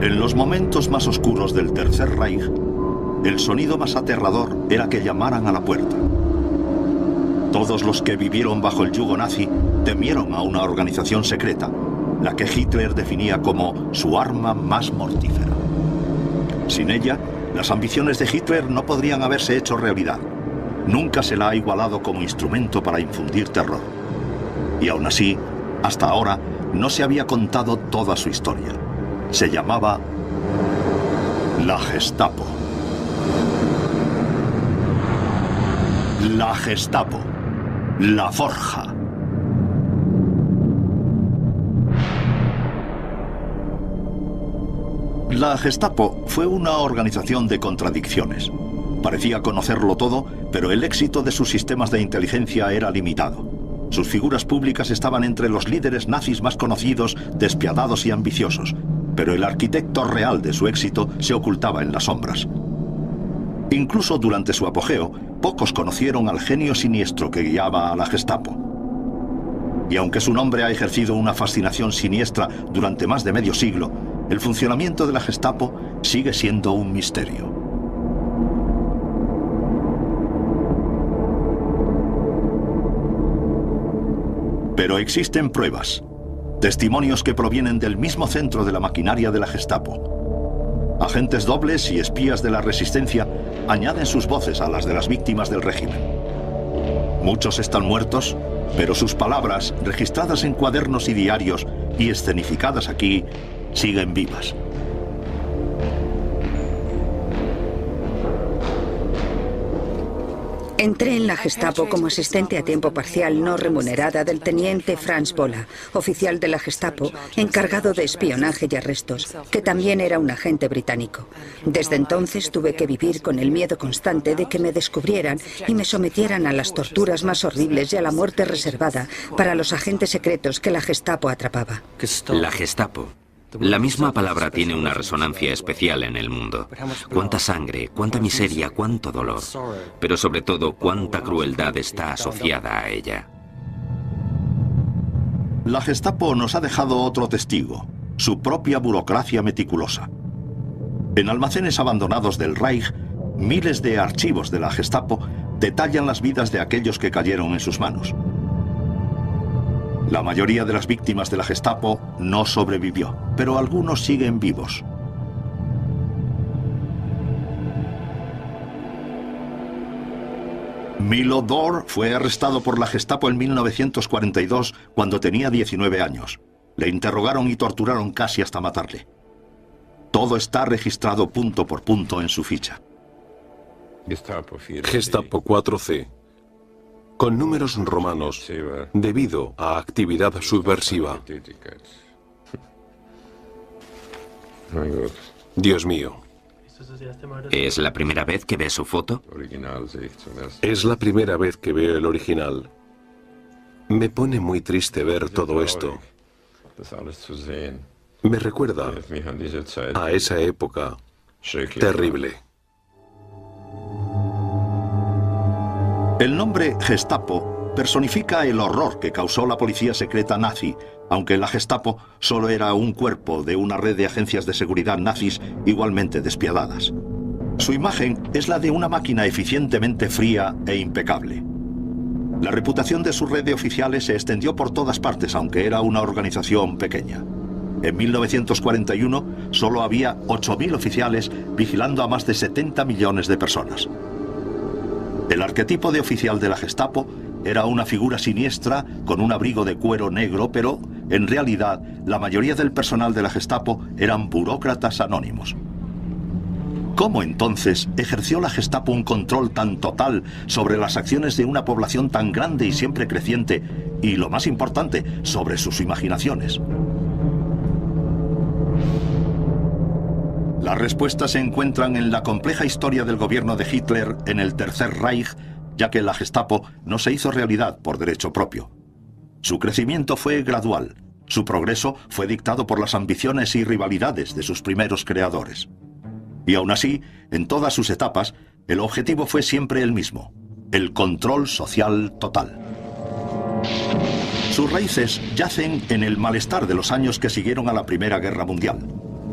En los momentos más oscuros del Tercer Reich, el sonido más aterrador era que llamaran a la puerta. Todos los que vivieron bajo el yugo nazi temieron a una organización secreta, la que Hitler definía como su arma más mortífera. Sin ella, las ambiciones de Hitler no podrían haberse hecho realidad. Nunca se la ha igualado como instrumento para infundir terror. Y aún así, hasta ahora, no se había contado toda su historia. Se llamaba la Gestapo. La Gestapo. La Forja. La Gestapo fue una organización de contradicciones. Parecía conocerlo todo, pero el éxito de sus sistemas de inteligencia era limitado. Sus figuras públicas estaban entre los líderes nazis más conocidos, despiadados y ambiciosos, pero el arquitecto real de su éxito se ocultaba en las sombras. Incluso durante su apogeo, pocos conocieron al genio siniestro que guiaba a la Gestapo. Y aunque su nombre ha ejercido una fascinación siniestra durante más de medio siglo, el funcionamiento de la Gestapo sigue siendo un misterio. Pero existen pruebas, testimonios que provienen del mismo centro de la maquinaria de la Gestapo. Agentes dobles y espías de la resistencia añaden sus voces a las de las víctimas del régimen. Muchos están muertos, pero sus palabras, registradas en cuadernos y diarios y escenificadas aquí, siguen vivas. Entré en la Gestapo como asistente a tiempo parcial no remunerada del teniente Franz Bola, oficial de la Gestapo, encargado de espionaje y arrestos, que también era un agente británico. Desde entonces tuve que vivir con el miedo constante de que me descubrieran y me sometieran a las torturas más horribles y a la muerte reservada para los agentes secretos que la Gestapo atrapaba. La Gestapo. La misma palabra tiene una resonancia especial en el mundo. Cuánta sangre, cuánta miseria, cuánto dolor, pero sobre todo cuánta crueldad está asociada a ella. La Gestapo nos ha dejado otro testigo, su propia burocracia meticulosa. En almacenes abandonados del Reich, miles de archivos de la Gestapo detallan las vidas de aquellos que cayeron en sus manos. La mayoría de las víctimas de la Gestapo no sobrevivió, pero algunos siguen vivos. Milo Dor fue arrestado por la Gestapo en 1942 cuando tenía 19 años. Le interrogaron y torturaron casi hasta matarle. Todo está registrado punto por punto en su ficha. Gestapo 4C. Con números romanos, debido a actividad subversiva. Dios mío. ¿Es la primera vez que ve su foto? Es la primera vez que veo el original. Me pone muy triste ver todo esto. Me recuerda a esa época terrible. El nombre Gestapo personifica el horror que causó la policía secreta nazi, aunque la Gestapo solo era un cuerpo de una red de agencias de seguridad nazis igualmente despiadadas. Su imagen es la de una máquina eficientemente fría e impecable. La reputación de su red de oficiales se extendió por todas partes, aunque era una organización pequeña. En 1941 solo había 8.000 oficiales vigilando a más de 70 millones de personas. El arquetipo de oficial de la Gestapo era una figura siniestra con un abrigo de cuero negro, pero en realidad la mayoría del personal de la Gestapo eran burócratas anónimos. ¿Cómo entonces ejerció la Gestapo un control tan total sobre las acciones de una población tan grande y siempre creciente y, lo más importante, sobre sus imaginaciones? Las respuestas se encuentran en la compleja historia del gobierno de Hitler en el Tercer Reich, ya que la Gestapo no se hizo realidad por derecho propio. Su crecimiento fue gradual. Su progreso fue dictado por las ambiciones y rivalidades de sus primeros creadores. Y aún así, en todas sus etapas, el objetivo fue siempre el mismo: el control social total. Sus raíces yacen en el malestar de los años que siguieron a la Primera Guerra Mundial.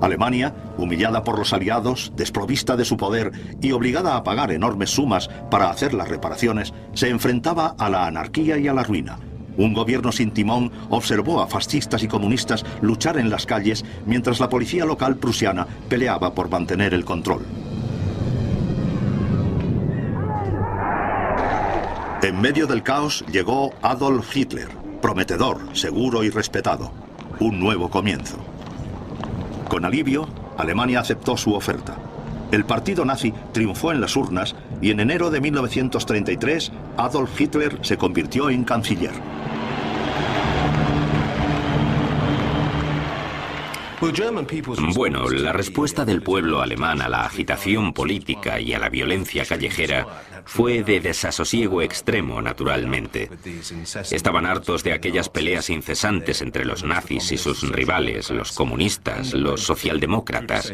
Alemania, humillada por los aliados, desprovista de su poder y obligada a pagar enormes sumas para hacer las reparaciones, se enfrentaba a la anarquía y a la ruina. Un gobierno sin timón observó a fascistas y comunistas luchar en las calles mientras la policía local prusiana peleaba por mantener el control. En medio del caos llegó Adolf Hitler, prometedor, seguro y respetado. Un nuevo comienzo. Con alivio, Alemania aceptó su oferta. El partido nazi triunfó en las urnas y en enero de 1933 Adolf Hitler se convirtió en canciller. Bueno, la respuesta del pueblo alemán a la agitación política y a la violencia callejera fue de desasosiego extremo, naturalmente. Estaban hartos de aquellas peleas incesantes entre los nazis y sus rivales, los comunistas, los socialdemócratas.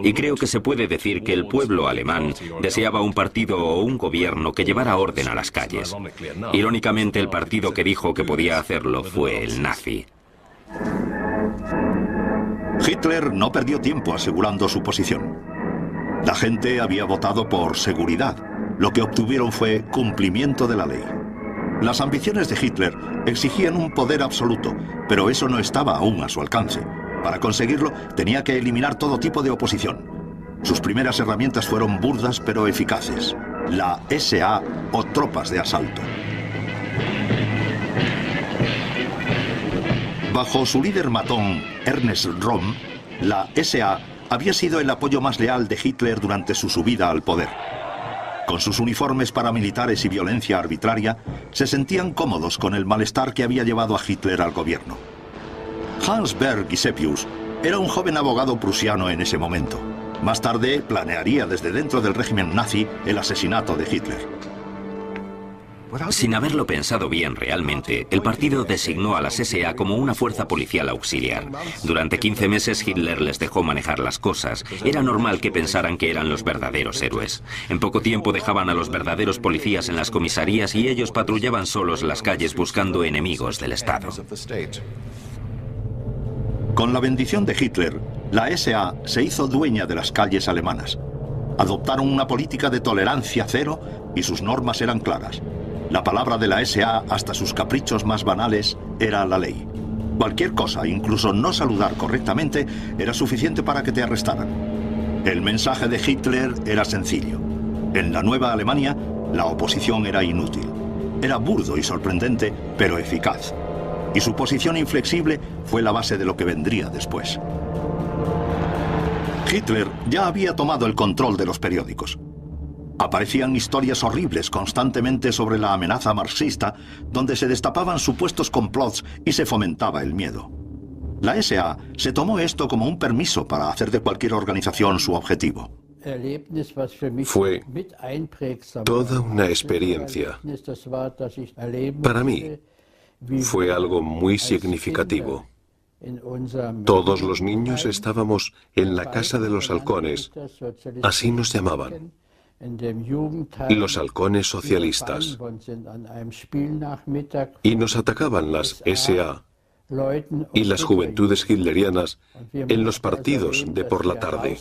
Y creo que se puede decir que el pueblo alemán deseaba un partido o un gobierno que llevara orden a las calles. Irónicamente, el partido que dijo que podía hacerlo fue el nazi. Hitler no perdió tiempo asegurando su posición. La gente había votado por seguridad. Lo que obtuvieron fue cumplimiento de la ley. Las ambiciones de Hitler exigían un poder absoluto, pero eso no estaba aún a su alcance. Para conseguirlo, tenía que eliminar todo tipo de oposición. Sus primeras herramientas fueron burdas pero eficaces. La SA o tropas de asalto. Bajo su líder matón, Ernst Röhm, la SA había sido el apoyo más leal de Hitler durante su subida al poder. Con sus uniformes paramilitares y violencia arbitraria, se sentían cómodos con el malestar que había llevado a Hitler al gobierno. Hans Berg Gisepius era un joven abogado prusiano en ese momento. Más tarde planearía desde dentro del régimen nazi el asesinato de Hitler. Sin haberlo pensado bien realmente, el partido designó a las SA como una fuerza policial auxiliar. Durante 15 meses Hitler les dejó manejar las cosas. Era normal que pensaran que eran los verdaderos héroes. En poco tiempo dejaban a los verdaderos policías en las comisarías y ellos patrullaban solos las calles buscando enemigos del Estado. Con la bendición de Hitler, la SA se hizo dueña de las calles alemanas. Adoptaron una política de tolerancia cero y sus normas eran claras. La palabra de la SA, hasta sus caprichos más banales, era la ley. Cualquier cosa, incluso no saludar correctamente, era suficiente para que te arrestaran. El mensaje de Hitler era sencillo. En la nueva Alemania, la oposición era inútil. Era burdo y sorprendente, pero eficaz. Y su posición inflexible fue la base de lo que vendría después. Hitler ya había tomado el control de los periódicos. Aparecían historias horribles constantemente sobre la amenaza marxista, donde se destapaban supuestos complots y se fomentaba el miedo. La SA se tomó esto como un permiso para hacer de cualquier organización su objetivo. Fue toda una experiencia. Para mí, fue algo muy significativo. Todos los niños estábamos en la Casa de los Halcones, así nos llamaban. Los halcones socialistas. Y nos atacaban las SA y las juventudes hitlerianas en los partidos de por la tarde.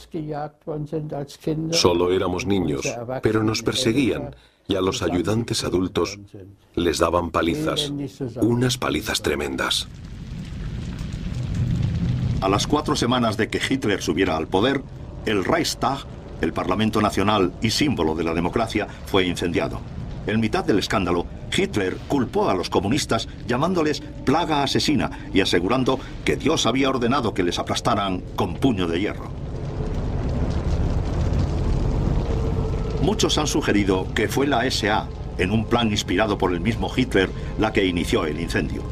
Solo éramos niños, pero nos perseguían y a los ayudantes adultos les daban palizas, unas palizas tremendas. A las 4 semanas de que Hitler subiera al poder, el Reichstag, el Parlamento Nacional y símbolo de la democracia, fue incendiado. En mitad del escándalo, Hitler culpó a los comunistas llamándoles plaga asesina y asegurando que Dios había ordenado que les aplastaran con puño de hierro. Muchos han sugerido que fue la SA, en un plan inspirado por el mismo Hitler, la que inició el incendio.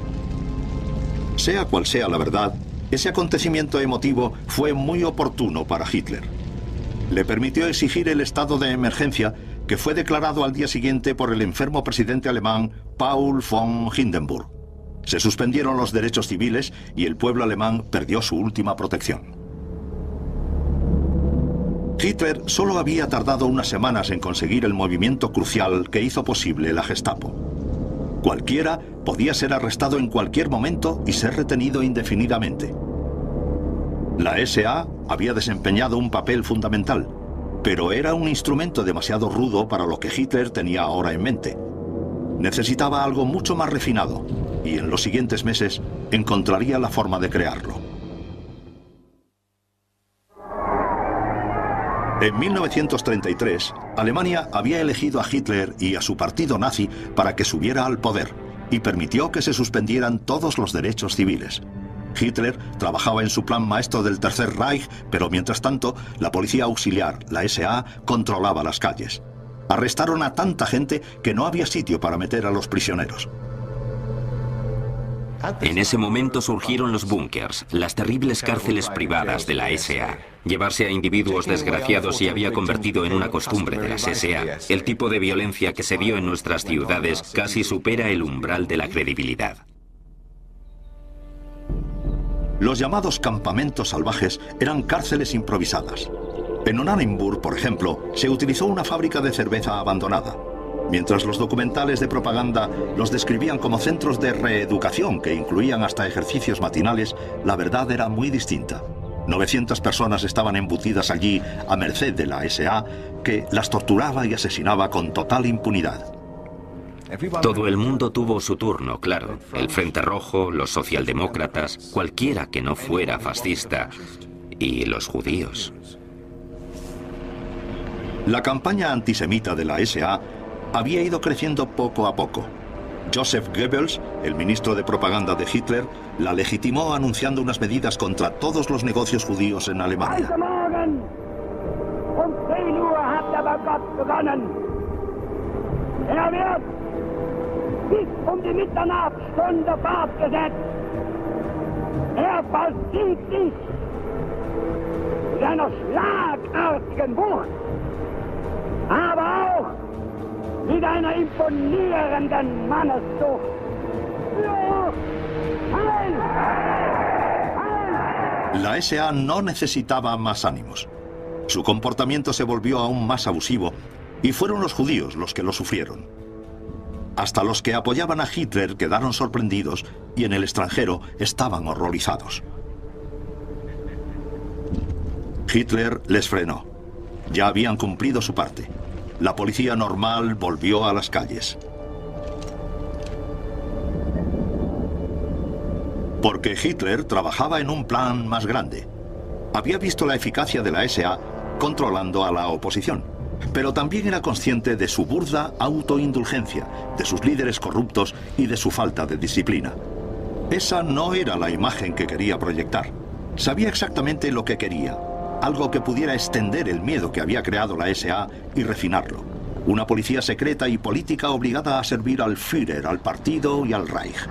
Sea cual sea la verdad, ese acontecimiento emotivo fue muy oportuno para Hitler. Le permitió exigir el estado de emergencia, que fue declarado al día siguiente por el enfermo presidente alemán Paul von Hindenburg. Se suspendieron los derechos civiles y el pueblo alemán perdió su última protección. Hitler solo había tardado unas semanas en conseguir el movimiento crucial que hizo posible la Gestapo. Cualquiera podía ser arrestado en cualquier momento y ser retenido indefinidamente. La SA había desempeñado un papel fundamental, pero era un instrumento demasiado rudo para lo que Hitler tenía ahora en mente. Necesitaba algo mucho más refinado, y en los siguientes meses encontraría la forma de crearlo. En 1933, Alemania había elegido a Hitler y a su partido nazi para que subiera al poder, y permitió que se suspendieran todos los derechos civiles. Hitler trabajaba en su plan maestro del Tercer Reich, pero mientras tanto, la policía auxiliar, la SA, controlaba las calles. Arrestaron a tanta gente que no había sitio para meter a los prisioneros. En ese momento surgieron los búnkers, las terribles cárceles privadas de la SA. Llevarse a individuos desgraciados se había convertido en una costumbre de las SA. El tipo de violencia que se vio en nuestras ciudades casi supera el umbral de la credibilidad. Los llamados campamentos salvajes eran cárceles improvisadas. En Oranienburg, por ejemplo, se utilizó una fábrica de cerveza abandonada. Mientras los documentales de propaganda los describían como centros de reeducación que incluían hasta ejercicios matinales, la verdad era muy distinta. 900 personas estaban embutidas allí a merced de la SA, que las torturaba y asesinaba con total impunidad. Todo el mundo tuvo su turno, claro. El Frente Rojo, los socialdemócratas, cualquiera que no fuera fascista, y los judíos. La campaña antisemita de la SA había ido creciendo poco a poco. Joseph Goebbels, el ministro de propaganda de Hitler, la legitimó anunciando unas medidas contra todos los negocios judíos en Alemania. Mit einer imponierenden Manneszucht. La SA no necesitaba más ánimos. Su comportamiento se volvió aún más abusivo y fueron los judíos los que lo sufrieron. Hasta los que apoyaban a Hitler quedaron sorprendidos y en el extranjero estaban horrorizados. Hitler les frenó. Ya habían cumplido su parte. La policía normal volvió a las calles. Porque Hitler trabajaba en un plan más grande. Había visto la eficacia de la SA controlando a la oposición, pero también era consciente de su burda autoindulgencia, de sus líderes corruptos y de su falta de disciplina. Esa no era la imagen que quería proyectar. Sabía exactamente lo que quería. Algo que pudiera extender el miedo que había creado la SA y refinarlo. Una policía secreta y política obligada a servir al Führer, al partido y al Reich.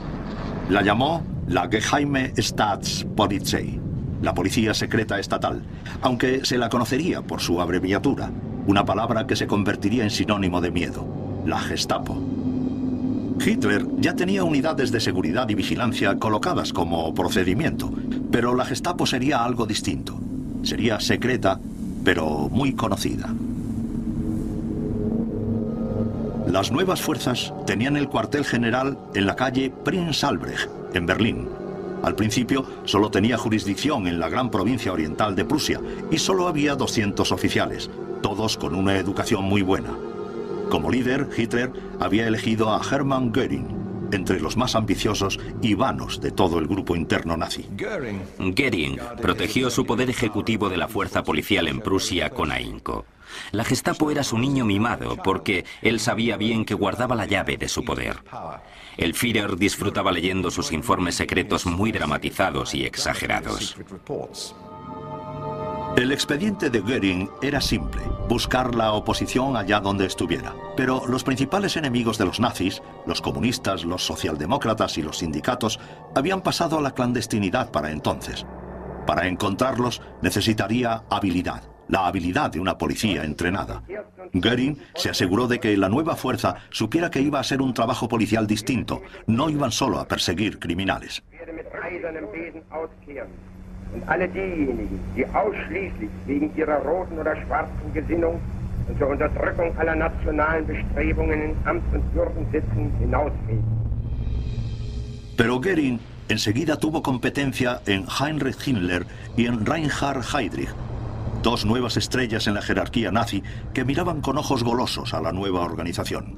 La llamó la Geheime Staatspolizei, la policía secreta estatal, aunque se la conocería por su abreviatura, una palabra que se convertiría en sinónimo de miedo, la Gestapo. Hitler ya tenía unidades de seguridad y vigilancia colocadas como procedimiento, pero la Gestapo sería algo distinto. Sería secreta, pero muy conocida. Las nuevas fuerzas tenían el cuartel general en la calle Prinz Albrecht, en Berlín. Al principio solo tenía jurisdicción en la gran provincia oriental de Prusia y solo había 200 oficiales, todos con una educación muy buena. Como líder, Hitler había elegido a Hermann Göring, entre los más ambiciosos y vanos de todo el grupo interno nazi. Göring protegió su poder ejecutivo de la fuerza policial en Prusia con ahínco. La Gestapo era su niño mimado porque él sabía bien que guardaba la llave de su poder. El Führer disfrutaba leyendo sus informes secretos muy dramatizados y exagerados. El expediente de Göring era simple, buscar la oposición allá donde estuviera. Pero los principales enemigos de los nazis, los comunistas, los socialdemócratas y los sindicatos, habían pasado a la clandestinidad para entonces. Para encontrarlos necesitaría habilidad, la habilidad de una policía entrenada. Göring se aseguró de que la nueva fuerza supiera que iba a ser un trabajo policial distinto, no iban solo a perseguir criminales. Und alle diejenigen, die ausschließlich wegen ihrer roten oder schwarzen Gesinnung und zur Unterdrückung aller nationalen Bestrebungen in Amts- und Würdensitze hinausgehen. Pero Göring enseguida tuvo competencia en Heinrich Himmler y en Reinhard Heydrich, dos nuevas estrellas en la jerarquía nazi que miraban con ojos golosos a la nueva organización.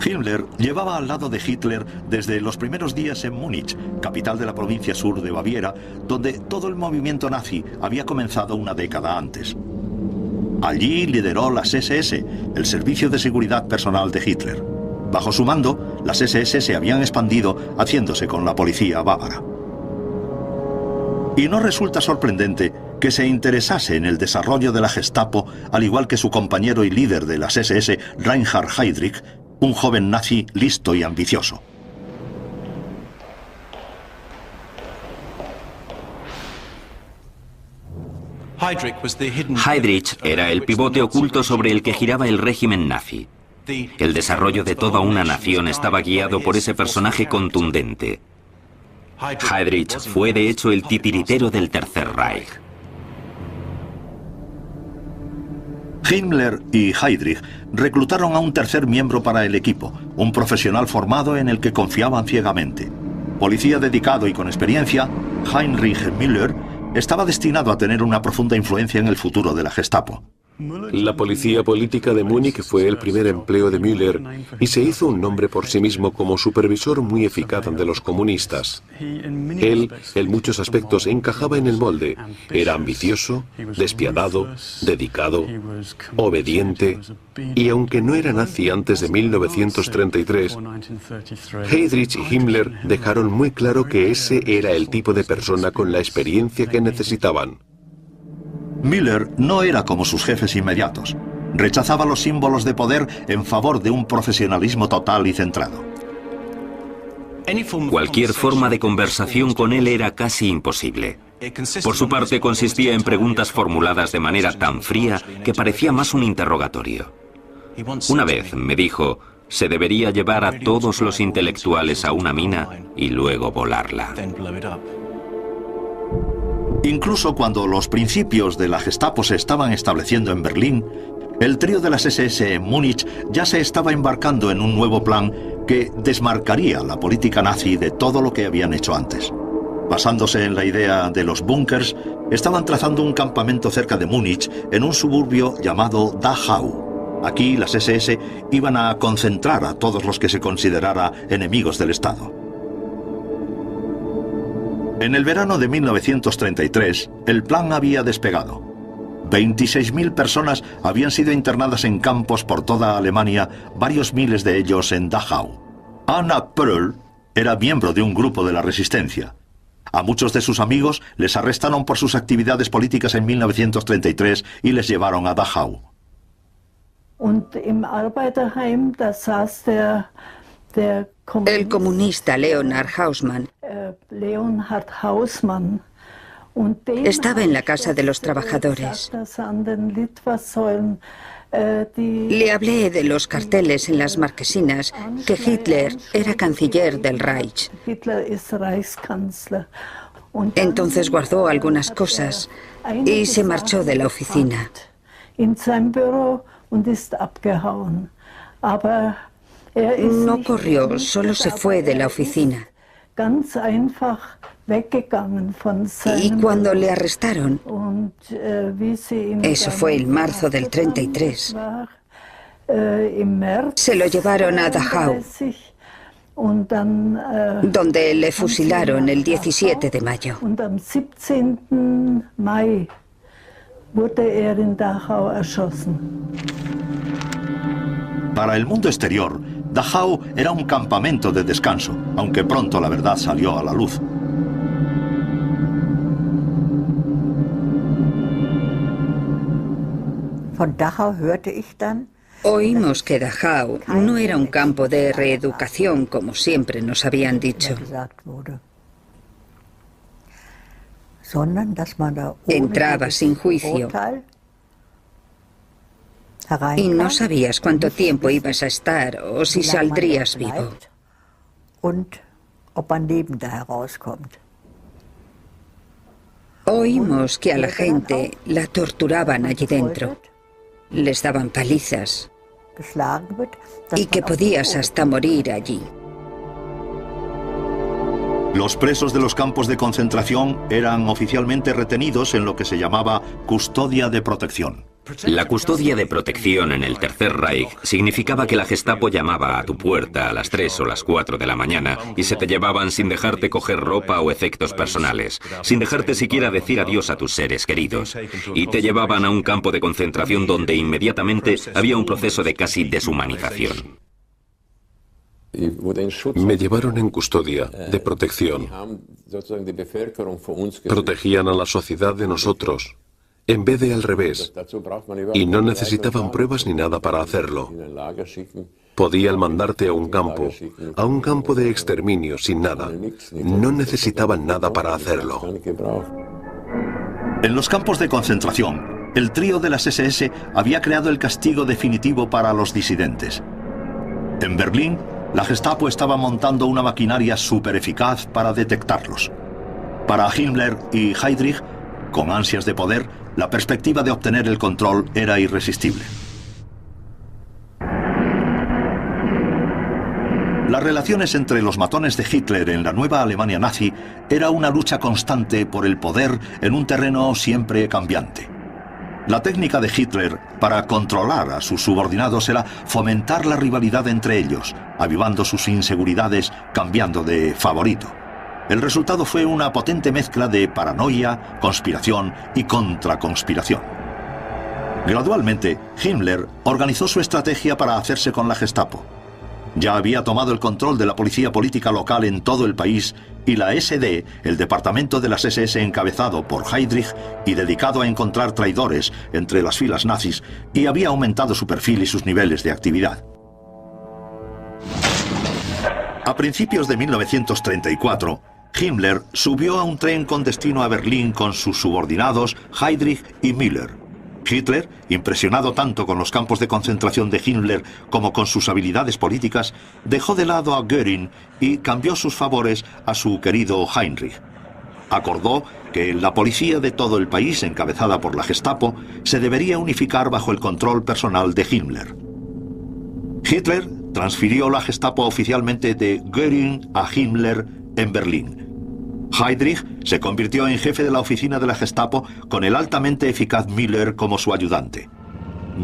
Himmler llevaba al lado de Hitler desde los primeros días en Múnich, capital de la provincia sur de Baviera, donde todo el movimiento nazi había comenzado una década antes. Allí lideró las SS, el servicio de seguridad personal de Hitler. Bajo su mando, las SS se habían expandido haciéndose con la policía bávara. Y no resulta sorprendente que se interesase en el desarrollo de la Gestapo, al igual que su compañero y líder de las SS, Reinhard Heydrich, un joven nazi listo y ambicioso. Heydrich era el pivote oculto sobre el que giraba el régimen nazi. El desarrollo de toda una nación estaba guiado por ese personaje contundente. Heydrich fue de hecho el titiritero del Tercer Reich. Himmler y Heydrich reclutaron a un tercer miembro para el equipo, un profesional formado en el que confiaban ciegamente. Policía dedicado y con experiencia, Heinrich Müller estaba destinado a tener una profunda influencia en el futuro de la Gestapo. La policía política de Múnich fue el primer empleo de Müller y se hizo un nombre por sí mismo como supervisor muy eficaz de los comunistas. Él, en muchos aspectos, encajaba en el molde. Era ambicioso, despiadado, dedicado, obediente, y aunque no era nazi antes de 1933, Heydrich y Himmler dejaron muy claro que ese era el tipo de persona con la experiencia que necesitaban. Müller no era como sus jefes inmediatos. Rechazaba los símbolos de poder en favor de un profesionalismo total y centrado. Cualquier forma de conversación con él era casi imposible. Por su parte, consistía en preguntas formuladas de manera tan fría que parecía más un interrogatorio. Una vez me dijo, se debería llevar a todos los intelectuales a una mina y luego volarla. Incluso cuando los principios de la Gestapo se estaban estableciendo en Berlín, el trío de las SS en Múnich ya se estaba embarcando en un nuevo plan que desmarcaría la política nazi de todo lo que habían hecho antes. Basándose en la idea de los búnkers, estaban trazando un campamento cerca de Múnich en un suburbio llamado Dachau. Aquí las SS iban a concentrar a todos los que se considerara enemigos del Estado. En el verano de 1933, el plan había despegado. 26.000 personas habían sido internadas en campos por toda Alemania, varios miles de ellos en Dachau. Anna Pröll era miembro de un grupo de la resistencia. A muchos de sus amigos les arrestaron por sus actividades políticas en 1933 y les llevaron a Dachau. El comunista Leonhard Hausmann estaba en la Casa de los Trabajadores. Le hablé de los carteles en las marquesinas, que Hitler era canciller del Reich. Entonces guardó algunas cosas y se marchó de la oficina. No corrió, solo se fue de la oficina. Y cuando le arrestaron, eso fue en marzo del 33, se lo llevaron a Dachau, donde le fusilaron el 17 de mayo. Para el mundo exterior, Dachau era un campamento de descanso, aunque pronto la verdad salió a la luz. Oímos que Dachau no era un campo de reeducación como siempre nos habían dicho. Entraba sin juicio y no sabías cuánto tiempo ibas a estar o si saldrías vivo. Oímos que a la gente la torturaban allí dentro. Les daban palizas y que podías hasta morir allí. Los presos de los campos de concentración eran oficialmente retenidos en lo que se llamaba custodia de protección. La custodia de protección en el Tercer Reich significaba que la Gestapo llamaba a tu puerta a las 3 o las 4 de la mañana y se te llevaban sin dejarte coger ropa o efectos personales, sin dejarte siquiera decir adiós a tus seres queridos. Y te llevaban a un campo de concentración donde inmediatamente había un proceso de casi deshumanización. Me llevaron en custodia de protección. Protegían a la sociedad de nosotros, en vez de al revés, y no necesitaban pruebas ni nada para hacerlo. Podían mandarte a un campo de exterminio sin nada. No necesitaban nada para hacerlo. En los campos de concentración, el trío de las SS había creado el castigo definitivo para los disidentes. En Berlín, la Gestapo estaba montando una maquinaria súper eficaz para detectarlos. Para Himmler y Heydrich, con ansias de poder, la perspectiva de obtener el control era irresistible. Las relaciones entre los matones de Hitler en la nueva Alemania nazi era una lucha constante por el poder en un terreno siempre cambiante. La técnica de Hitler para controlar a sus subordinados era fomentar la rivalidad entre ellos, avivando sus inseguridades, cambiando de favorito. El resultado fue una potente mezcla de paranoia, conspiración y contraconspiración. Gradualmente, Himmler organizó su estrategia para hacerse con la Gestapo. Ya había tomado el control de la policía política local en todo el país y la SD, el departamento de las SS encabezado por Heydrich y dedicado a encontrar traidores entre las filas nazis, y había aumentado su perfil y sus niveles de actividad. A principios de 1934, Himmler subió a un tren con destino a Berlín con sus subordinados Heydrich y Müller. Hitler, impresionado tanto con los campos de concentración de Himmler como con sus habilidades políticas, dejó de lado a Göring y cambió sus favores a su querido Heinrich. Acordó que la policía de todo el país, encabezada por la Gestapo, se debería unificar bajo el control personal de Himmler. Hitler transfirió la Gestapo oficialmente de Göring a Himmler en Berlín. Heydrich se convirtió en jefe de la oficina de la Gestapo con el altamente eficaz Müller como su ayudante.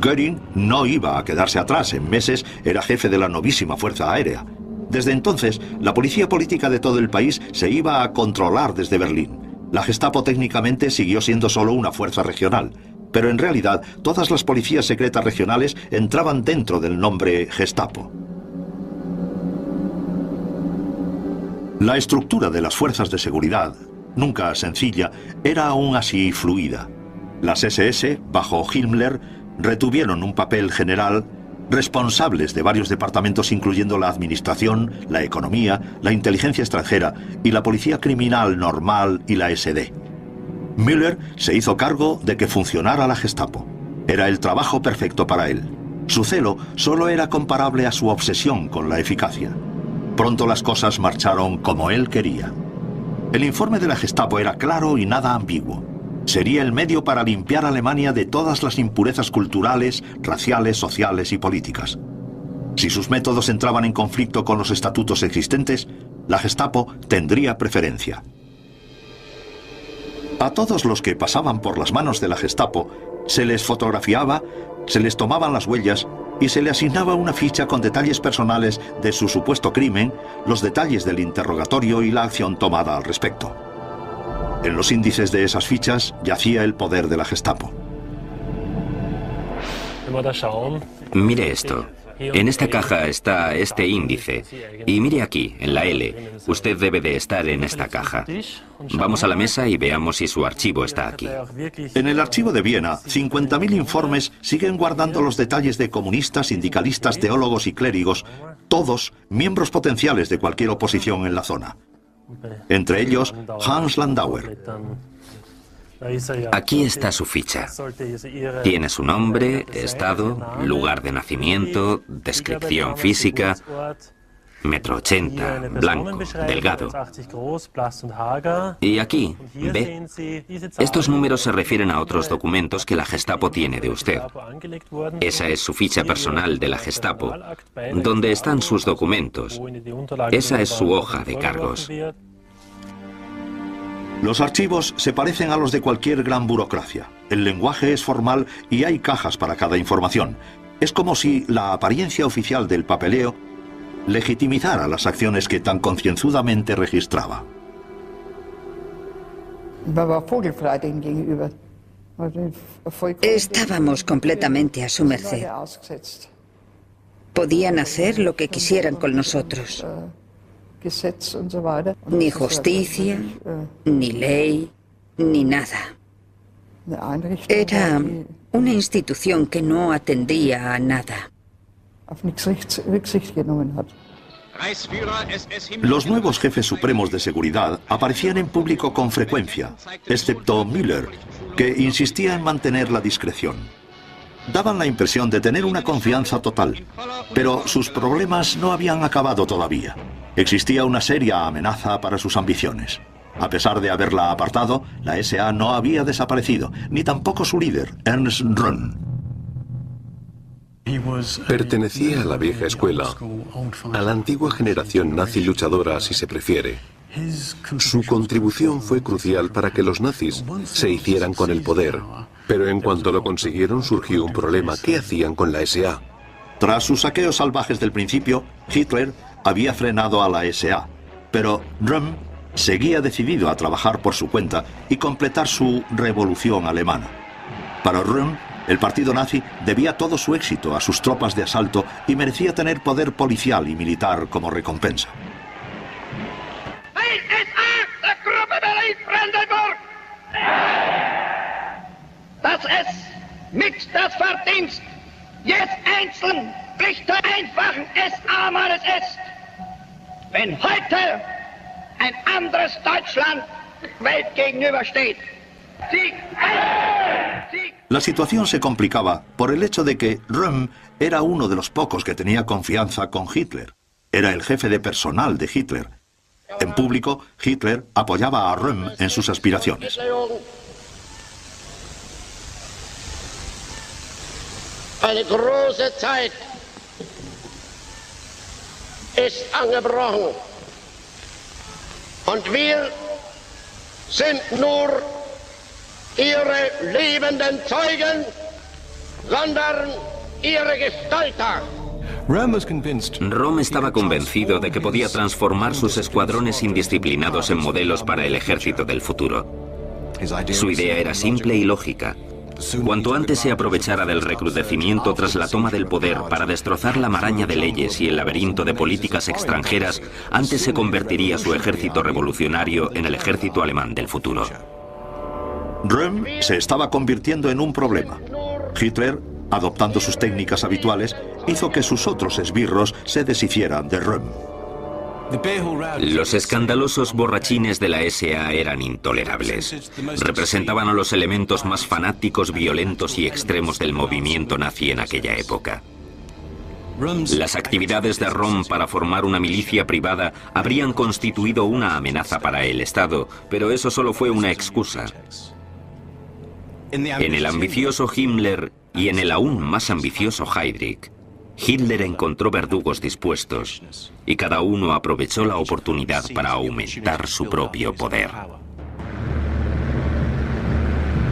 Göring no iba a quedarse atrás. En meses era jefe de la novísima Fuerza Aérea. Desde entonces, la policía política de todo el país se iba a controlar desde Berlín. La Gestapo técnicamente siguió siendo solo una fuerza regional, pero en realidad todas las policías secretas regionales entraban dentro del nombre Gestapo. La estructura de las fuerzas de seguridad, nunca sencilla, era aún así fluida. Las SS, bajo Himmler, retuvieron un papel general, responsables de varios departamentos incluyendo la administración, la economía, la inteligencia extranjera y la policía criminal normal y la SD. Müller se hizo cargo de que funcionara la Gestapo. Era el trabajo perfecto para él. Su celo solo era comparable a su obsesión con la eficacia. Pronto las cosas marcharon como él quería. El informe de la Gestapo era claro y nada ambiguo. Sería el medio para limpiar a Alemania de todas las impurezas culturales, raciales, sociales y políticas. Si sus métodos entraban en conflicto con los estatutos existentes, la Gestapo tendría preferencia. A todos los que pasaban por las manos de la Gestapo se les fotografiaba, se les tomaban las huellas y se le asignaba una ficha con detalles personales de su supuesto crimen, los detalles del interrogatorio y la acción tomada al respecto. En los índices de esas fichas yacía el poder de la Gestapo. Mire esto. En esta caja está este índice. Y mire aquí, en la L. Usted debe de estar en esta caja. Vamos a la mesa y veamos si su archivo está aquí. En el archivo de Viena, 50.000 informes siguen guardando los detalles de comunistas, sindicalistas, teólogos y clérigos, todos miembros potenciales de cualquier oposición en la zona. Entre ellos, Hans Landauer. Aquí está su ficha. Tiene su nombre, estado, lugar de nacimiento, descripción física, 1,80 m, blanco, delgado. Y aquí, ve, estos números se refieren a otros documentos que la Gestapo tiene de usted. Esa es su ficha personal de la Gestapo, donde están sus documentos. Esa es su hoja de cargos. Los archivos se parecen a los de cualquier gran burocracia. El lenguaje es formal y hay cajas para cada información. Es como si la apariencia oficial del papeleo legitimizara las acciones que tan concienzudamente registraba. Estábamos completamente a su merced. Podían hacer lo que quisieran con nosotros. Ni justicia, ni ley, ni nada. Era una institución que no atendía a nada. Los nuevos jefes supremos de seguridad aparecían en público con frecuencia, excepto Müller, que insistía en mantener la discreción. Daban la impresión de tener una confianza total, pero sus problemas no habían acabado todavía. Existía una seria amenaza para sus ambiciones. A pesar de haberla apartado, la SA no había desaparecido, ni tampoco su líder, Ernst Röhm. Pertenecía a la vieja escuela, a la antigua generación nazi luchadora, si se prefiere. Su contribución fue crucial para que los nazis se hicieran con el poder, pero en cuanto lo consiguieron surgió un problema. ¿Qué hacían con la SA? Tras sus saqueos salvajes del principio, Hitler había frenado a la SA, pero Röhm seguía decidido a trabajar por su cuenta y completar su revolución alemana. Para Röhm, el partido nazi debía todo su éxito a sus tropas de asalto y merecía tener poder policial y militar como recompensa. Das es mit das Verdienst jetzt einzeln Pflicht der einfachen SA-Mannes ist, wenn heute ein anderes Deutschland Welt gegenübersteht. Sieg! Sieg! La situación se complicaba por el hecho de que Röhm era uno de los pocos que tenía confianza con Hitler. Era el jefe de personal de Hitler. En público, Hitler apoyaba a Röhm en sus aspiraciones. Eine große Zeit ist angebrochen und wir sind nur ihre lebenden Zeugen, sondern ihre Gestalter. Röhm estaba convencido de que podía transformar sus escuadrones indisciplinados en modelos para el ejército del futuro. Su idea era simple y lógica. Cuanto antes se aprovechara del recrudecimiento tras la toma del poder para destrozar la maraña de leyes y el laberinto de políticas extranjeras, antes se convertiría su ejército revolucionario en el ejército alemán del futuro. Röhm se estaba convirtiendo en un problema. Hitler, adoptando sus técnicas habituales, hizo que sus otros esbirros se deshicieran de Röhm. Los escandalosos borrachines de la SA eran intolerables. Representaban a los elementos más fanáticos, violentos y extremos del movimiento nazi en aquella época. Las actividades de Röhm para formar una milicia privada habrían constituido una amenaza para el Estado, pero eso solo fue una excusa. En el ambicioso Himmler y en el aún más ambicioso Heydrich, Hitler encontró verdugos dispuestos y cada uno aprovechó la oportunidad para aumentar su propio poder.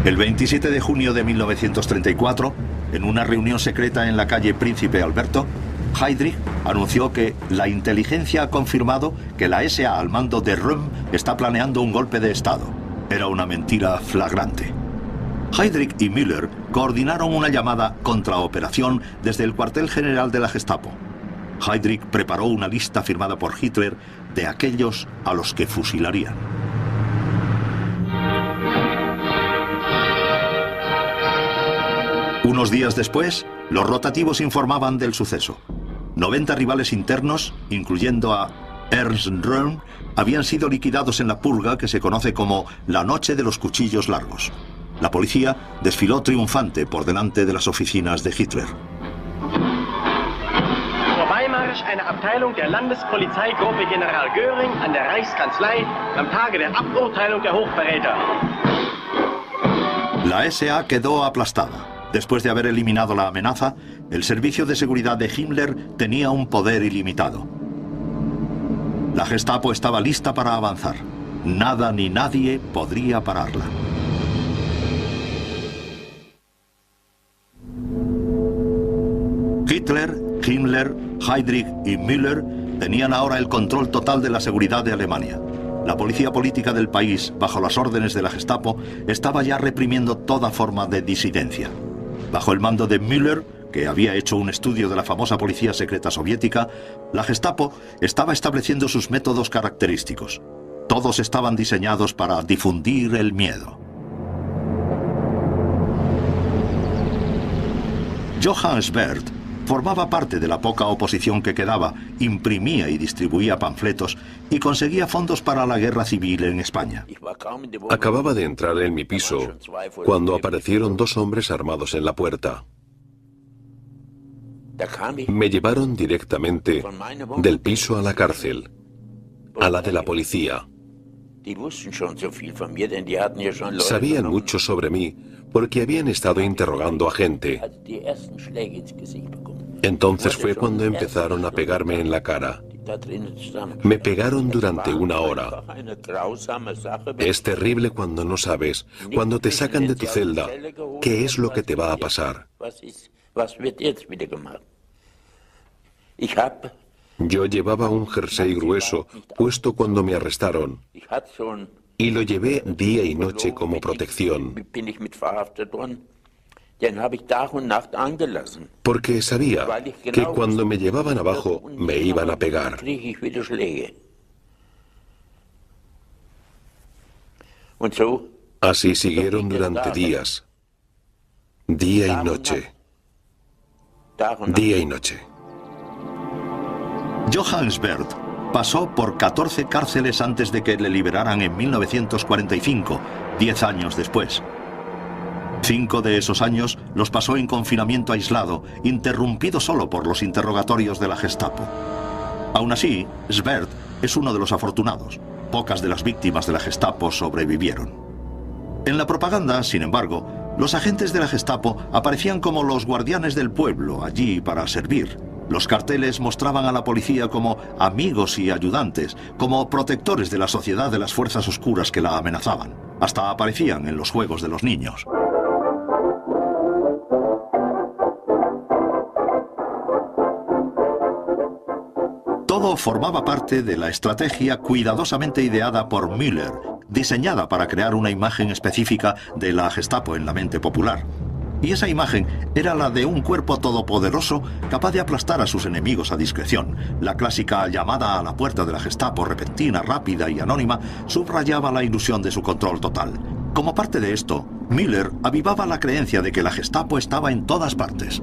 El 27 de junio de 1934, en una reunión secreta en la calle Príncipe Alberto, Heydrich anunció que la inteligencia ha confirmado que la SA al mando de Röhm está planeando un golpe de Estado. Era una mentira flagrante. Heydrich y Müller coordinaron una llamada contraoperación desde el cuartel general de la Gestapo. Heydrich preparó una lista firmada por Hitler de aquellos a los que fusilarían. Unos días después, los rotativos informaban del suceso. 90 rivales internos, incluyendo a Ernst Röhm, habían sido liquidados en la purga que se conoce como la Noche de los Cuchillos Largos. La policía desfiló triunfante por delante de las oficinas de Hitler. Vorbeimärsch einer Abteilung der Landespolizeigruppe General Göring an der Reichskanzlei am Tage der Aburteilung der Hochverräter. La SA quedó aplastada. Después de haber eliminado la amenaza, el servicio de seguridad de Himmler tenía un poder ilimitado. La Gestapo estaba lista para avanzar. Nada ni nadie podría pararla. Hitler, Himmler, Heydrich y Müller tenían ahora el control total de la seguridad de Alemania. La policía política del país, bajo las órdenes de la Gestapo, estaba ya reprimiendo toda forma de disidencia. Bajo el mando de Müller, que había hecho un estudio de la famosa policía secreta soviética, la Gestapo estaba estableciendo sus métodos característicos. Todos estaban diseñados para difundir el miedo. Johann Swerth formaba parte de la poca oposición que quedaba, imprimía y distribuía panfletos y conseguía fondos para la guerra civil en España. Acababa de entrar en mi piso cuando aparecieron dos hombres armados en la puerta. Me llevaron directamente del piso a la cárcel, a la de la policía. Sabían mucho sobre mí porque habían estado interrogando a gente. Entonces fue cuando empezaron a pegarme en la cara. Me pegaron durante 1 hora. Es terrible cuando no sabes, cuando te sacan de tu celda, qué es lo que te va a pasar. Yo llevaba un jersey grueso puesto cuando me arrestaron y lo llevé día y noche como protección. Porque sabía que cuando me llevaban abajo me iban a pegar. Así siguieron durante días, día y noche, día y noche. Johann Swerth pasó por 14 cárceles antes de que le liberaran en 1945, 10 años después. 5 de esos años los pasó en confinamiento aislado, interrumpido solo por los interrogatorios de la Gestapo. Aún así, Swerth es uno de los afortunados. Pocas de las víctimas de la Gestapo sobrevivieron. En la propaganda, sin embargo, los agentes de la Gestapo aparecían como los guardianes del pueblo, allí para servir. Los carteles mostraban a la policía como amigos y ayudantes, como protectores de la sociedad de las fuerzas oscuras que la amenazaban. Hasta aparecían en los juegos de los niños. Todo formaba parte de la estrategia cuidadosamente ideada por Müller, diseñada para crear una imagen específica de la Gestapo en la mente popular. Y esa imagen era la de un cuerpo todopoderoso capaz de aplastar a sus enemigos a discreción. La clásica llamada a la puerta de la Gestapo, repentina, rápida y anónima, subrayaba la ilusión de su control total. Como parte de esto, Müller avivaba la creencia de que la Gestapo estaba en todas partes.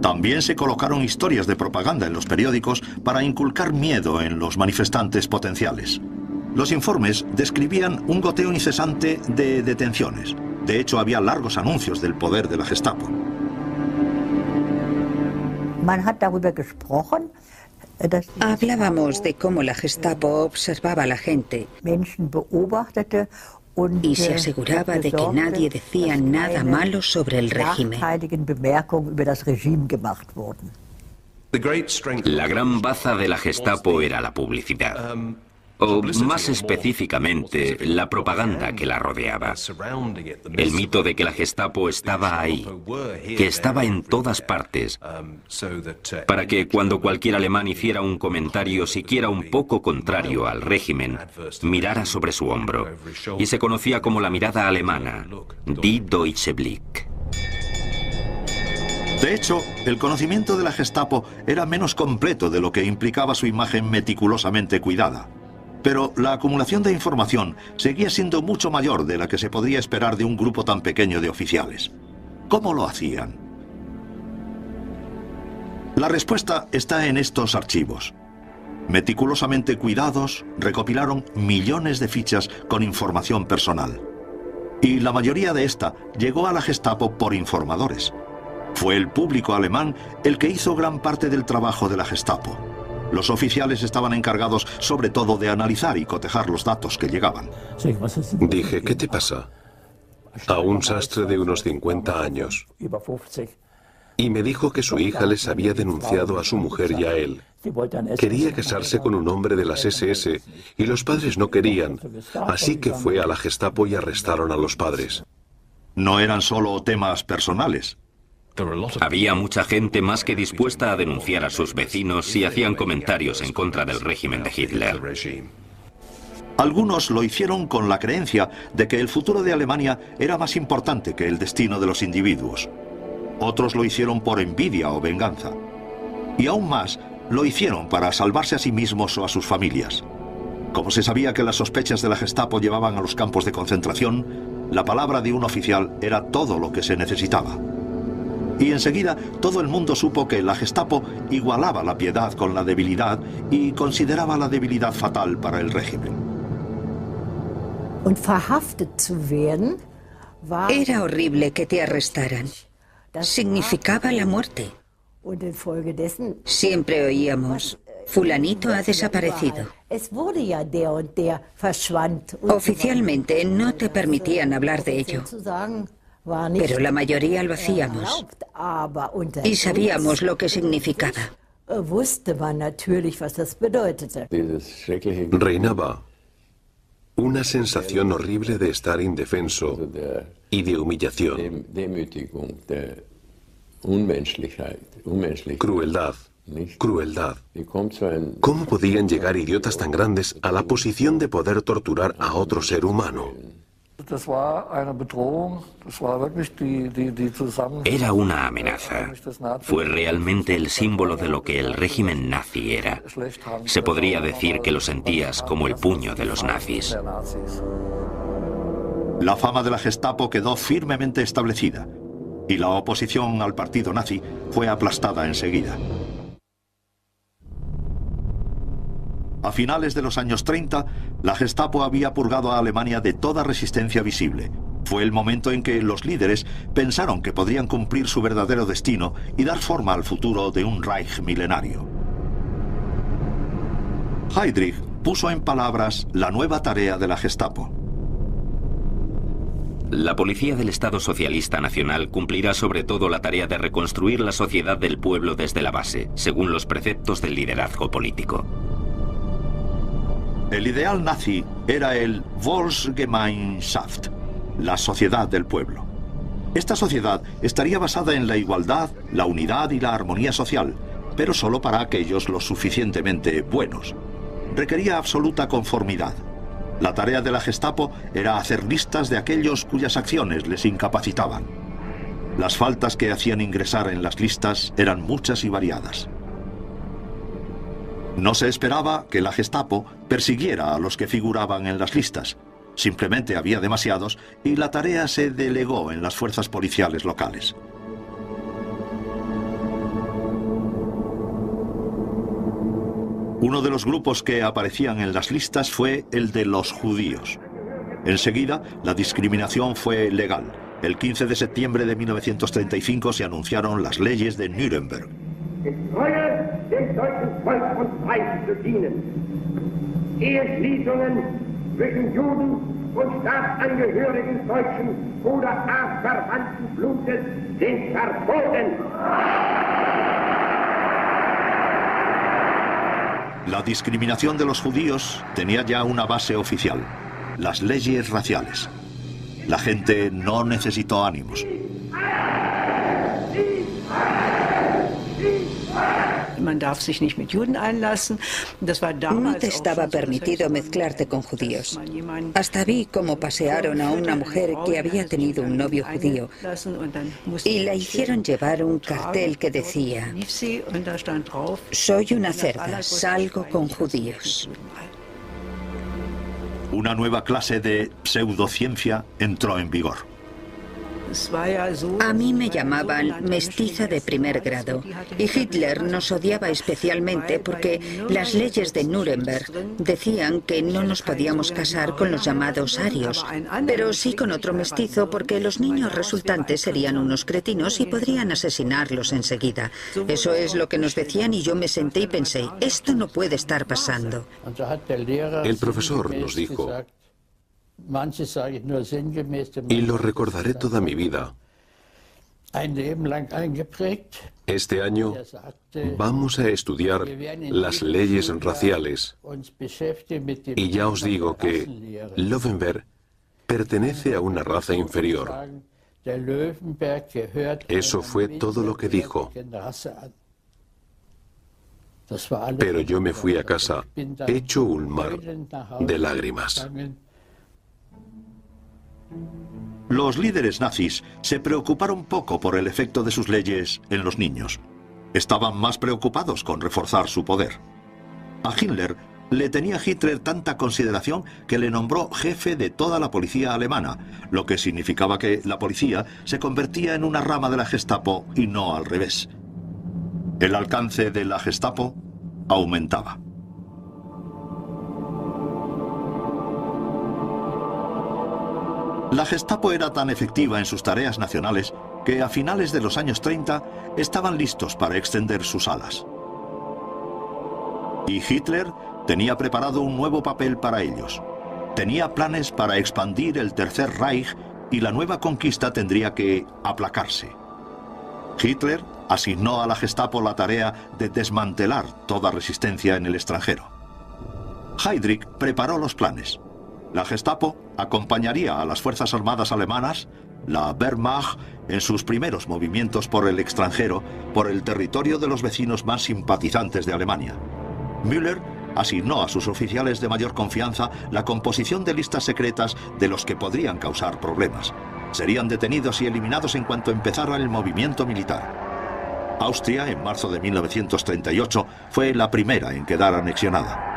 También se colocaron historias de propaganda en los periódicos para inculcar miedo en los manifestantes potenciales. Los informes describían un goteo incesante de detenciones. De hecho, había largos anuncios del poder de la Gestapo. Hablábamos de cómo la Gestapo observaba a la gente y se aseguraba de que nadie decía nada malo sobre el régimen. La gran baza de la Gestapo era la publicidad. O más específicamente, la propaganda que la rodeaba. El mito de que la Gestapo estaba ahí, que estaba en todas partes, para que cuando cualquier alemán hiciera un comentario siquiera un poco contrario al régimen, mirara sobre su hombro. Y se conocía como la mirada alemana, Die Deutsche Blick. De hecho, el conocimiento de la Gestapo era menos completo de lo que implicaba su imagen meticulosamente cuidada. Pero la acumulación de información seguía siendo mucho mayor de la que se podría esperar de un grupo tan pequeño de oficiales. ¿Cómo lo hacían? La respuesta está en estos archivos. Meticulosamente cuidados, recopilaron millones de fichas con información personal. Y la mayoría de esta llegó a la Gestapo por informadores. Fue el público alemán el que hizo gran parte del trabajo de la Gestapo. Los oficiales estaban encargados sobre todo de analizar y cotejar los datos que llegaban. Dije, ¿qué te pasa? A un sastre de unos 50 años. Y me dijo que su hija les había denunciado a su mujer y a él. Quería casarse con un hombre de las SS y los padres no querían, así que fue a la Gestapo y arrestaron a los padres. No eran solo temas personales. Había mucha gente más que dispuesta a denunciar a sus vecinos si hacían comentarios en contra del régimen de Hitler. Algunos lo hicieron con la creencia de que el futuro de Alemania era más importante que el destino de los individuos. Otros lo hicieron por envidia o venganza. Y aún más, lo hicieron para salvarse a sí mismos o a sus familias. Como se sabía que las sospechas de la Gestapo llevaban a los campos de concentración, la palabra de un oficial era todo lo que se necesitaba. Y enseguida todo el mundo supo que la Gestapo igualaba la piedad con la debilidad y consideraba la debilidad fatal para el régimen. Era horrible que te arrestaran. Significaba la muerte. Siempre oíamos, fulanito ha desaparecido. Oficialmente no te permitían hablar de ello, pero la mayoría lo hacíamos y sabíamos lo que significaba. Reinaba una sensación horrible de estar indefenso y de humillación. Crueldad, crueldad. ¿Cómo podían llegar idiotas tan grandes a la posición de poder torturar a otro ser humano? Era una amenaza. Fue realmente el símbolo de lo que el régimen nazi era. Se podría decir que lo sentías como el puño de los nazis. La fama de la Gestapo quedó firmemente establecida y la oposición al partido nazi fue aplastada enseguida. A finales de los años 30, la Gestapo había purgado a Alemania de toda resistencia visible. Fue el momento en que los líderes pensaron que podrían cumplir su verdadero destino y dar forma al futuro de un Reich milenario. Heydrich puso en palabras la nueva tarea de la Gestapo. La Policía del Estado Socialista Nacional cumplirá sobre todo la tarea de reconstruir la sociedad del pueblo desde la base, según los preceptos del liderazgo político. El ideal nazi era el Volksgemeinschaft, la sociedad del pueblo. Esta sociedad estaría basada en la igualdad, la unidad y la armonía social, pero solo para aquellos lo suficientemente buenos. Requería absoluta conformidad. La tarea de la Gestapo era hacer listas de aquellos cuyas acciones les incapacitaban. Las faltas que hacían ingresar en las listas eran muchas y variadas. No se esperaba que la Gestapo persiguiera a los que figuraban en las listas. Simplemente había demasiados y la tarea se delegó en las fuerzas policiales locales. Uno de los grupos que aparecían en las listas fue el de los judíos. Enseguida, la discriminación fue legal. El 15 de septiembre de 1935 se anunciaron las leyes de Nuremberg. Dem deutschen Volk und Reich zu dienen. Eheschließungen zwischen Juden und Staatsangehörigen deutschen oder artverwandten Blutes sind verboten. La discriminación de los judíos tenía ya una base oficial: las leyes raciales. La gente no necesitó ánimos. No te estaba permitido mezclarte con judíos. Hasta vi cómo pasearon a una mujer que había tenido un novio judío y la hicieron llevar un cartel que decía: soy una cerda, salgo con judíos. Una nueva clase de pseudociencia entró en vigor. A mí me llamaban mestiza de primer grado y Hitler nos odiaba especialmente porque las leyes de Nuremberg decían que no nos podíamos casar con los llamados arios, pero sí con otro mestizo porque los niños resultantes serían unos cretinos y podrían asesinarlos enseguida. Eso es lo que nos decían y yo me senté y pensé, esto no puede estar pasando. El profesor nos dijo, y lo recordaré toda mi vida, Este año vamos a estudiar las leyes raciales. Y ya os digo que Löwenberg pertenece a una raza inferior. Eso fue todo lo que dijo. Pero yo me fui a casa hecho un mar de lágrimas. Los líderes nazis se preocuparon poco por el efecto de sus leyes en los niños. Estaban más preocupados con reforzar su poder. A Himmler le tenía Hitler tanta consideración que le nombró jefe de toda la policía alemana, lo que significaba que la policía se convertía en una rama de la Gestapo y no al revés. El alcance de la Gestapo aumentaba. La Gestapo era tan efectiva en sus tareas nacionales que a finales de los años 30 estaban listos para extender sus alas. Y Hitler tenía preparado un nuevo papel para ellos. Tenía planes para expandir el Tercer Reich y la nueva conquista tendría que aplacarse. Hitler asignó a la Gestapo la tarea de desmantelar toda resistencia en el extranjero. Heydrich preparó los planes. La Gestapo acompañaría a las Fuerzas Armadas alemanas, la Wehrmacht, en sus primeros movimientos por el extranjero, por el territorio de los vecinos más simpatizantes de Alemania. Müller asignó a sus oficiales de mayor confianza la composición de listas secretas de los que podrían causar problemas. Serían detenidos y eliminados en cuanto empezara el movimiento militar. Austria, en marzo de 1938, fue la primera en quedar anexionada.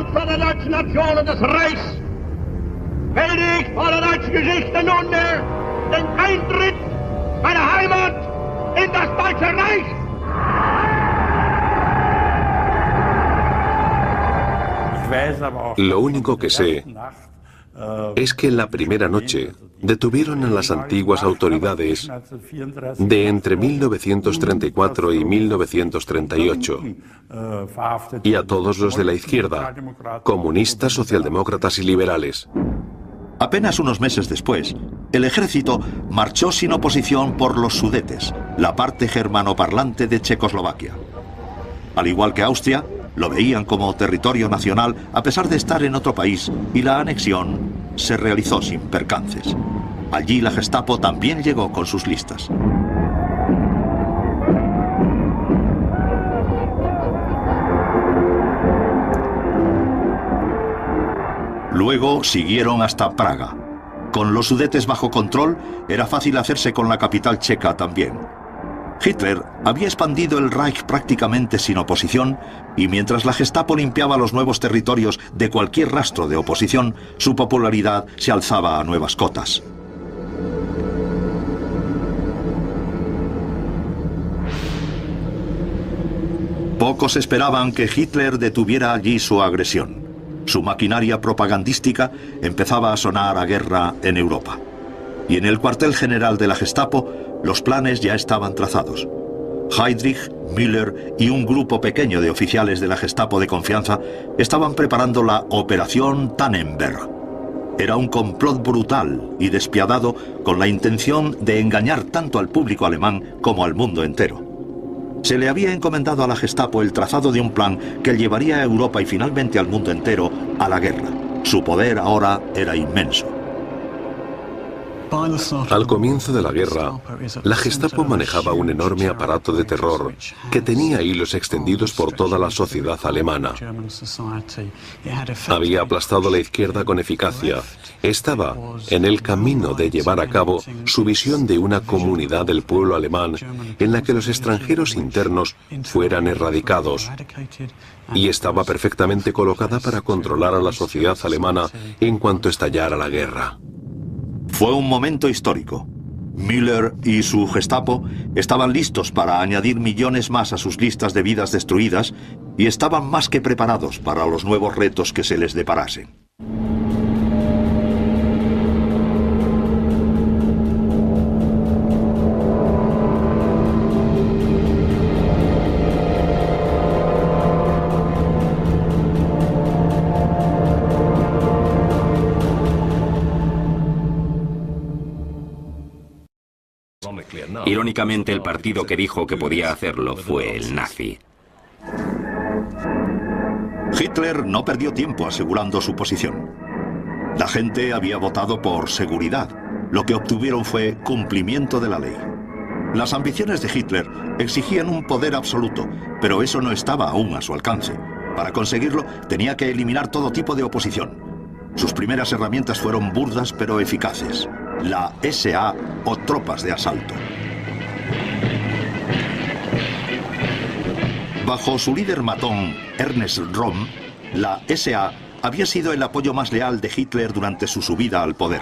Kanzler der deutschen Nation und des Reichs melde ich vor der deutschen Geschichte nunmehr den Eintritt meiner Heimat in das Deutsche Reich. Lo único que sé es que la primera noche detuvieron a las antiguas autoridades de entre 1934 y 1938 y a todos los de la izquierda, comunistas, socialdemócratas y liberales. Apenas unos meses después, el ejército marchó sin oposición por los Sudetes, la parte germanoparlante de Checoslovaquia. Al igual que Austria, lo veían como territorio nacional a pesar de estar en otro país y la anexión se realizó sin percances. Allí la Gestapo también llegó con sus listas. Luego siguieron hasta Praga. Con los Sudetes bajo control, era fácil hacerse con la capital checa también. Hitler había expandido el Reich prácticamente sin oposición y mientras la Gestapo limpiaba los nuevos territorios de cualquier rastro de oposición, su popularidad se alzaba a nuevas cotas. Pocos esperaban que Hitler detuviera allí su agresión. Su maquinaria propagandística empezaba a sonar a guerra en Europa. Y en el cuartel general de la Gestapo, los planes ya estaban trazados. Heydrich, Müller y un grupo pequeño de oficiales de la Gestapo de confianza estaban preparando la Operación Tannenberg. Era un complot brutal y despiadado con la intención de engañar tanto al público alemán como al mundo entero. Se le había encomendado a la Gestapo el trazado de un plan que llevaría a Europa y finalmente al mundo entero a la guerra. Su poder ahora era inmenso. Al comienzo de la guerra, la Gestapo manejaba un enorme aparato de terror que tenía hilos extendidos por toda la sociedad alemana. Había aplastado a la izquierda con eficacia. Estaba en el camino de llevar a cabo su visión de una comunidad del pueblo alemán en la que los extranjeros internos fueran erradicados. Y estaba perfectamente colocada para controlar a la sociedad alemana en cuanto estallara la guerra. Fue un momento histórico. Müller y su Gestapo estaban listos para añadir millones más a sus listas de vidas destruidas y estaban más que preparados para los nuevos retos que se les deparasen. Irónicamente, el partido que dijo que podía hacerlo fue el nazi. Hitler no perdió tiempo asegurando su posición. La gente había votado por seguridad. Lo que obtuvieron fue cumplimiento de la ley. Las ambiciones de Hitler exigían un poder absoluto, pero eso no estaba aún a su alcance. Para conseguirlo, tenía que eliminar todo tipo de oposición. Sus primeras herramientas fueron burdas pero eficaces: la SA o tropas de asalto. Bajo su líder matón, Ernst Röhm, la SA había sido el apoyo más leal de Hitler durante su subida al poder.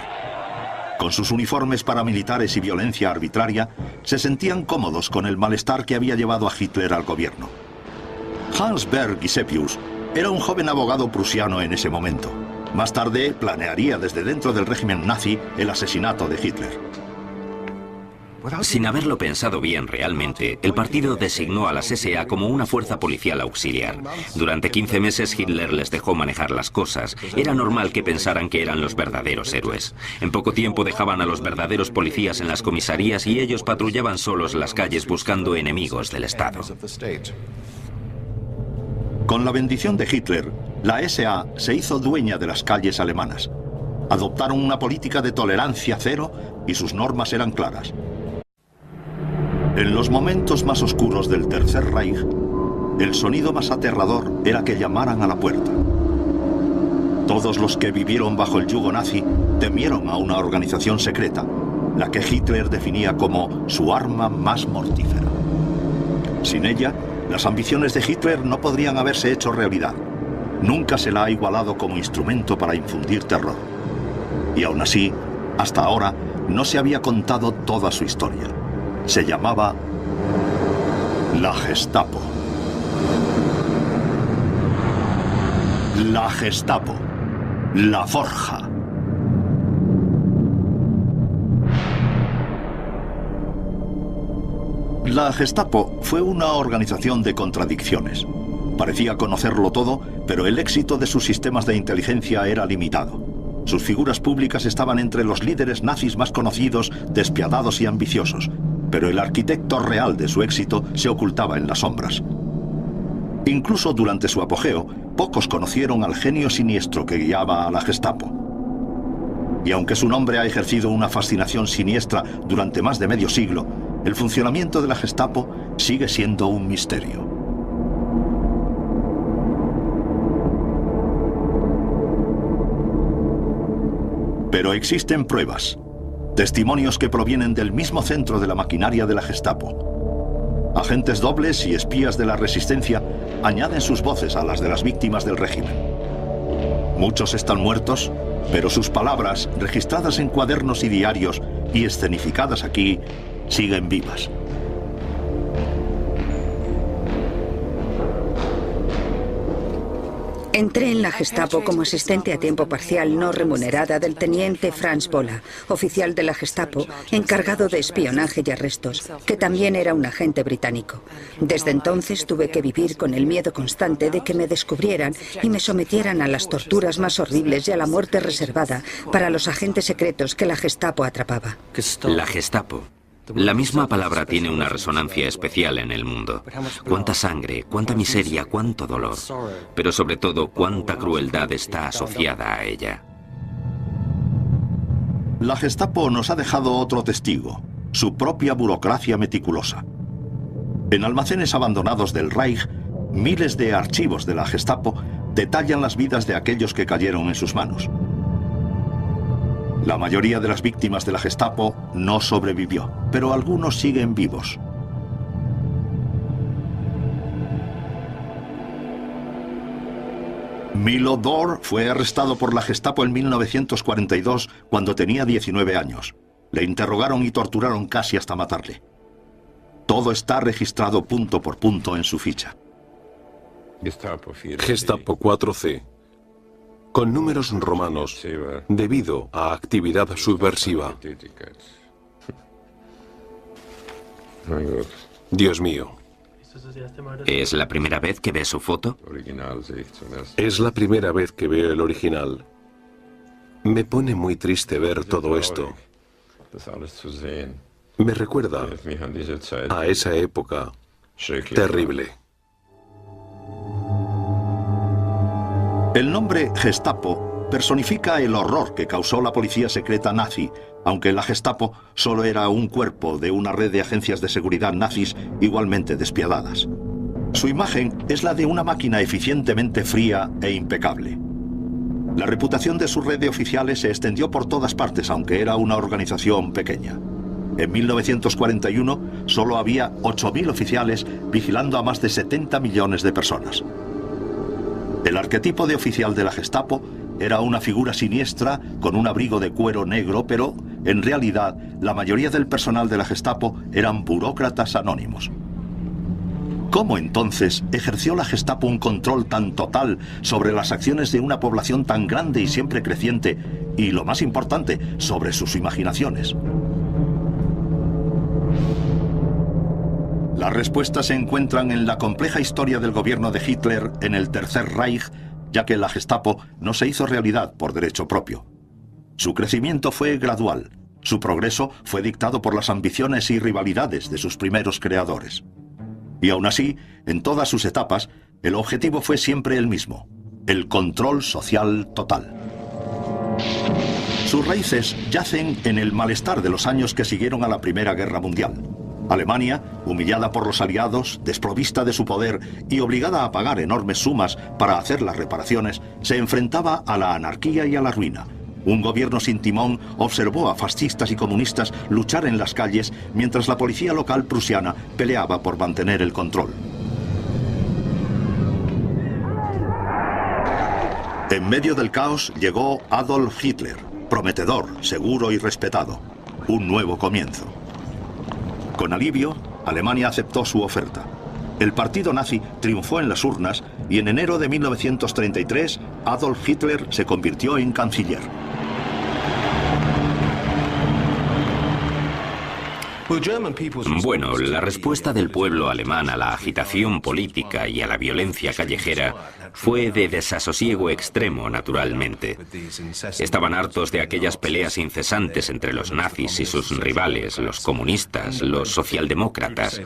Con sus uniformes paramilitares y violencia arbitraria, se sentían cómodos con el malestar que había llevado a Hitler al gobierno. Hans Berg Gisepius era un joven abogado prusiano en ese momento. Más tarde planearía desde dentro del régimen nazi el asesinato de Hitler. Sin haberlo pensado bien realmente, el partido designó a las SA como una fuerza policial auxiliar. Durante 15 meses Hitler les dejó manejar las cosas. Era normal que pensaran que eran los verdaderos héroes. En poco tiempo dejaban a los verdaderos policías en las comisarías y ellos patrullaban solos las calles buscando enemigos del Estado. Con la bendición de Hitler, la SA se hizo dueña de las calles alemanas. Adoptaron una política de tolerancia cero y sus normas eran claras. En los momentos más oscuros del Tercer Reich, el sonido más aterrador era que llamaran a la puerta. Todos los que vivieron bajo el yugo nazi temieron a una organización secreta, la que Hitler definía como su arma más mortífera. Sin ella, las ambiciones de Hitler no podrían haberse hecho realidad. Nunca se la ha igualado como instrumento para infundir terror. Y aún así, hasta ahora, no se había contado toda su historia. Se llamaba la Gestapo. La Gestapo. La Forja. La Gestapo fue una organización de contradicciones. Parecía conocerlo todo, pero el éxito de sus sistemas de inteligencia era limitado. Sus figuras públicas estaban entre los líderes nazis más conocidos, despiadados y ambiciosos, pero el arquitecto real de su éxito se ocultaba en las sombras. Incluso durante su apogeo, pocos conocieron al genio siniestro que guiaba a la Gestapo. Y aunque su nombre ha ejercido una fascinación siniestra durante más de medio siglo, el funcionamiento de la Gestapo sigue siendo un misterio. Pero existen pruebas, testimonios que provienen del mismo centro de la maquinaria de la Gestapo. Agentes dobles y espías de la resistencia añaden sus voces a las de las víctimas del régimen. Muchos están muertos, pero sus palabras, registradas en cuadernos y diarios y escenificadas aquí, siguen vivas. Entré en la Gestapo como asistente a tiempo parcial no remunerada del teniente Franz Bola, oficial de la Gestapo, encargado de espionaje y arrestos, que también era un agente británico. Desde entonces tuve que vivir con el miedo constante de que me descubrieran y me sometieran a las torturas más horribles y a la muerte reservada para los agentes secretos que la Gestapo atrapaba. La Gestapo. La misma palabra tiene una resonancia especial en el mundo. Cuánta sangre, cuánta miseria, cuánto dolor. Pero sobre todo, cuánta crueldad está asociada a ella. La Gestapo nos ha dejado otro testigo, su propia burocracia meticulosa. En almacenes abandonados del Reich, miles de archivos de la Gestapo detallan las vidas de aquellos que cayeron en sus manos. La mayoría de las víctimas de la Gestapo no sobrevivió, pero algunos siguen vivos. Milo Dor fue arrestado por la Gestapo en 1942 cuando tenía 19 años. Le interrogaron y torturaron casi hasta matarle. Todo está registrado punto por punto en su ficha. Gestapo 4C. Con números romanos, debido a actividad subversiva. Dios mío. ¿Es la primera vez que ve su foto? Es la primera vez que veo el original. Me pone muy triste ver todo esto. Me recuerda a esa época terrible. El nombre Gestapo personifica el horror que causó la policía secreta nazi, aunque la Gestapo solo era un cuerpo de una red de agencias de seguridad nazis igualmente despiadadas. Su imagen es la de una máquina eficientemente fría e impecable. La reputación de su red de oficiales se extendió por todas partes, aunque era una organización pequeña. En 1941 solo había 8.000 oficiales vigilando a más de 70 millones de personas. El arquetipo de oficial de la Gestapo era una figura siniestra con un abrigo de cuero negro, pero en realidad la mayoría del personal de la Gestapo eran burócratas anónimos. ¿Cómo entonces ejerció la Gestapo un control tan total sobre las acciones de una población tan grande y siempre creciente y, lo más importante, sobre sus imaginaciones? Las respuestas se encuentran en la compleja historia del gobierno de Hitler en el Tercer Reich, ya que la Gestapo no se hizo realidad por derecho propio. Su crecimiento fue gradual. Su progreso fue dictado por las ambiciones y rivalidades de sus primeros creadores. Y aún así, en todas sus etapas, el objetivo fue siempre el mismo: el control social total. Sus raíces yacen en el malestar de los años que siguieron a la Primera Guerra Mundial. Alemania, humillada por los aliados, desprovista de su poder y obligada a pagar enormes sumas para hacer las reparaciones, se enfrentaba a la anarquía y a la ruina. Un gobierno sin timón observó a fascistas y comunistas luchar en las calles mientras la policía local prusiana peleaba por mantener el control. En medio del caos llegó Adolf Hitler, prometedor, seguro y respetado. Un nuevo comienzo. Con alivio, Alemania aceptó su oferta. El partido nazi triunfó en las urnas y en enero de 1933 Adolf Hitler se convirtió en canciller. Bueno, la respuesta del pueblo alemán a la agitación política y a la violencia callejera fue de desasosiego extremo, naturalmente. Estaban hartos de aquellas peleas incesantes entre los nazis y sus rivales, los comunistas, los socialdemócratas.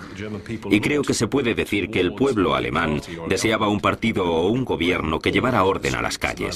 Y creo que se puede decir que el pueblo alemán deseaba un partido o un gobierno que llevara orden a las calles.